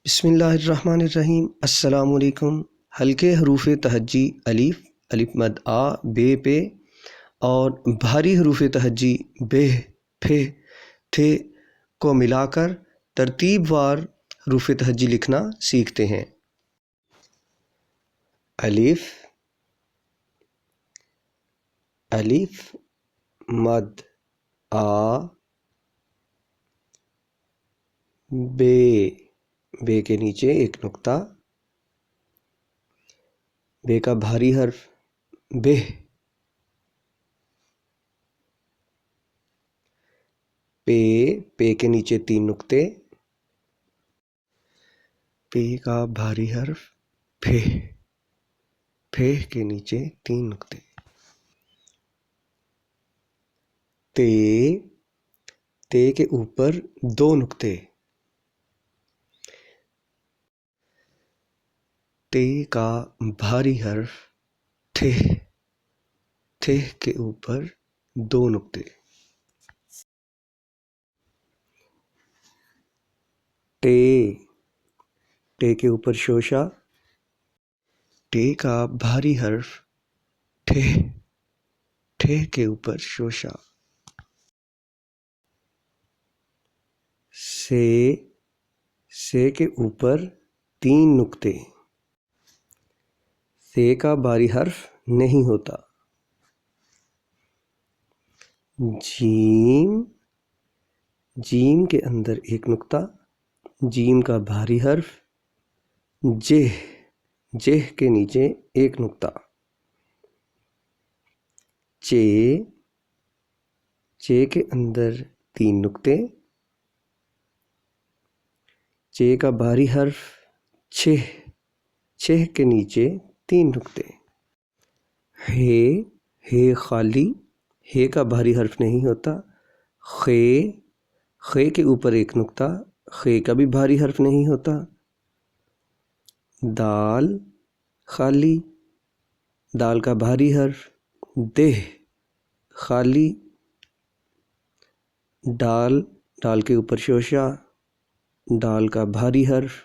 بسم اللہ الرحمن الرحیم۔ السلام علیکم۔ ہلکے حروف تہجی الف، الف مد آ، بے پے اور بھاری حروف تہجی بے، پھے، تھے کو ملا کر ترتیب وار حروف تہجی لکھنا سیکھتے ہیں۔ الف، الف مد آ، بے، بے کے نیچے ایک نقطہ، بے کا بھاری حرف بے، پے، پے کے نیچے تین نقطے، پے کا بھاری حرف پھے، پھے کے نیچے تین نقطے، تے، تے کے اوپر دو نقطے، تے کا بھاری حرف تھے، تھے کے اوپر دو نقطے، ٹے، ٹے کے اوپر شوشا، ٹے کا بھاری حرف ٹھے، ٹھے کے اوپر شوشا، سے، سے کے اوپر تین نقطے، سے کا بھاری حرف نہیں ہوتا، جیم، جیم کے اندر ایک نقطہ، جیم کا بھاری حرف جہ، جہ کے نیچے ایک نقطہ، چے، چے کے اندر تین نقطے، چے کا بھاری حرف چھہ، چھہ کے نیچے تین نقطے، ہے، ہے خالی، ہے کا بھاری حرف نہیں ہوتا، خے، خے کے اوپر ایک نقطہ، خے کا بھی بھاری حرف نہیں ہوتا، دال، خالی، دال کا بھاری حرف دہ، خالی، ڈال، ڈال کے اوپر شوشا، ڈال کا بھاری حرف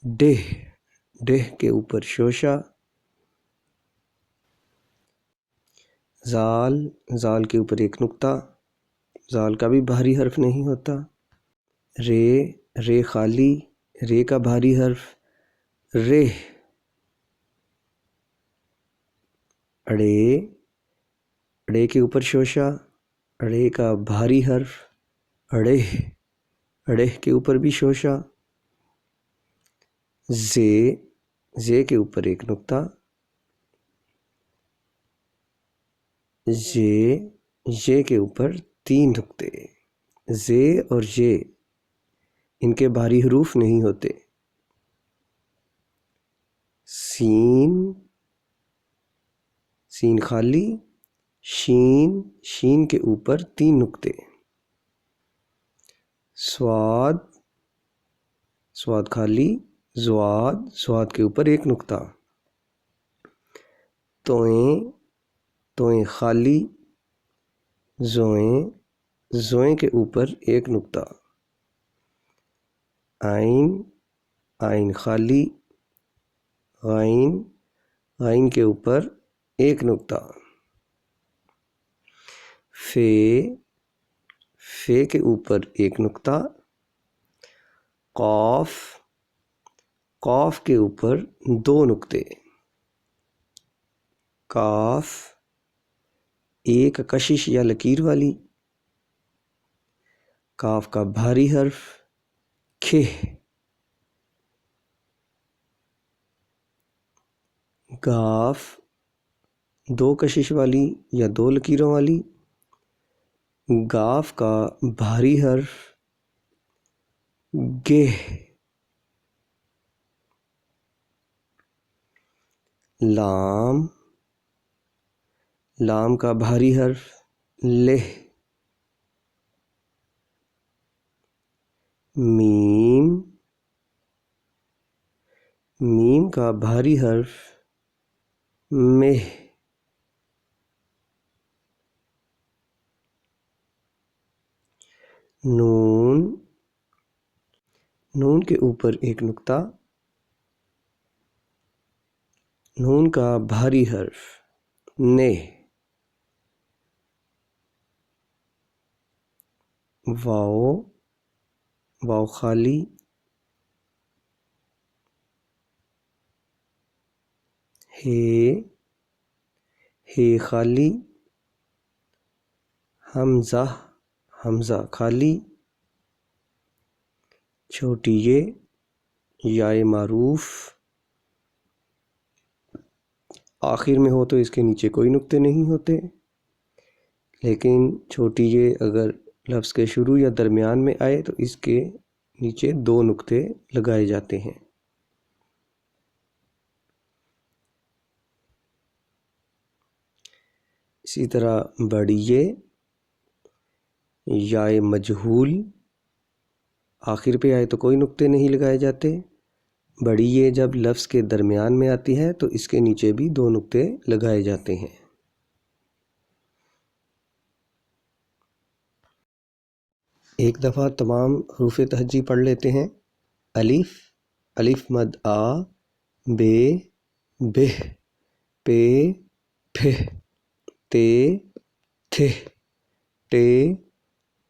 ڈہ، ڈہ کے اوپر شوشا، زال، زال کے اوپر ایک نقطہ، زال کا بھی بھاری حرف نہیں ہوتا، رے، رے خالی، رے کا بھاری حرف رے، اڑے، اڑے کے اوپر شوشا، اڑے کا بھاری حرف اڑے، اڑے کے اوپر بھی شوشا، زے، زے کے اوپر ایک نقطہ، زے، زے کے اوپر تین نقطے، زے اور زے ان کے بھاری حروف نہیں ہوتے، سین، سین خالی، شین، شین کے اوپر تین نقطے، سواد، سواد خالی، زواد، سواد کے اوپر ایک نقطہ، توئیں، توئیں خالی، زوئیں، زوئیں کے اوپر ایک نقطہ، آئین، آئین خالی، غائن، غائن کے اوپر ایک نقطہ، فے، فے کے اوپر ایک نقطہ، قاف، قاف کے اوپر دو نقطے، کاف، ایک کشش یا لکیر والی، کاف کا بھاری حرف کھہ، گاف، دو کشش والی یا دو لکیروں والی، گاف کا بھاری حرف گہ، لام، لام کا بھاری حرف لہ، میم، میم کا بھاری حرف مہ، نون، نون کے اوپر ایک نقطہ، نون کا بھاری حرف نے، واو، واو خالی، ہے خالی، حمزہ، حمزہ خالی، چھوٹی یائے معروف، آخر میں ہو تو اس کے نیچے کوئی نقطے نہیں ہوتے، لیکن چھوٹی یہ اگر لفظ کے شروع یا درمیان میں آئے تو اس کے نیچے 2 نقطے لگائے جاتے ہیں۔ اسی طرح بڑی یائے مجہول، آخر پہ آئے تو کوئی نقطے نہیں لگائے جاتے، بڑی یہ جب لفظ کے درمیان میں آتی ہے تو اس کے نیچے بھی 2 نقطے لگائے جاتے ہیں۔ ایک دفعہ تمام حروف تہجی پڑھ لیتے ہیں۔ الف، الف مد آ، بے، بہ، پے، پھہ، تے، تھہ، ٹے،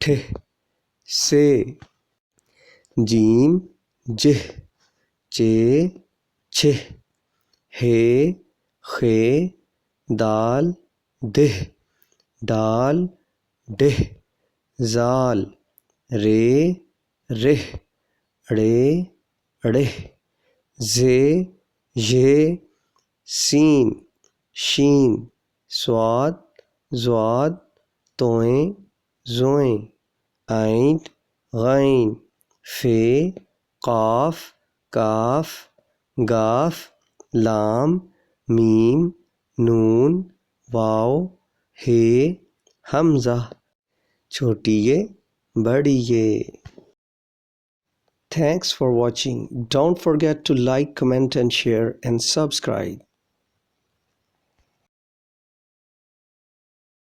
ٹھہ، سے، جیم، جہ، چے، چھہ، ہے، خے، دال، دہ، ڈال، ڈہ، زال، رے، رہ، ڑے، ڑہ، زے، ژے، سین، شین، صاد، ضاد، توئیں، زوئیں، عین، غین، فے، قاف، کاف، گاف، لام، میم، نون، واو، ہے، حمزہ، چھوٹی بڑی Thanks for watching. Don't forget to like, comment and share and subscribe.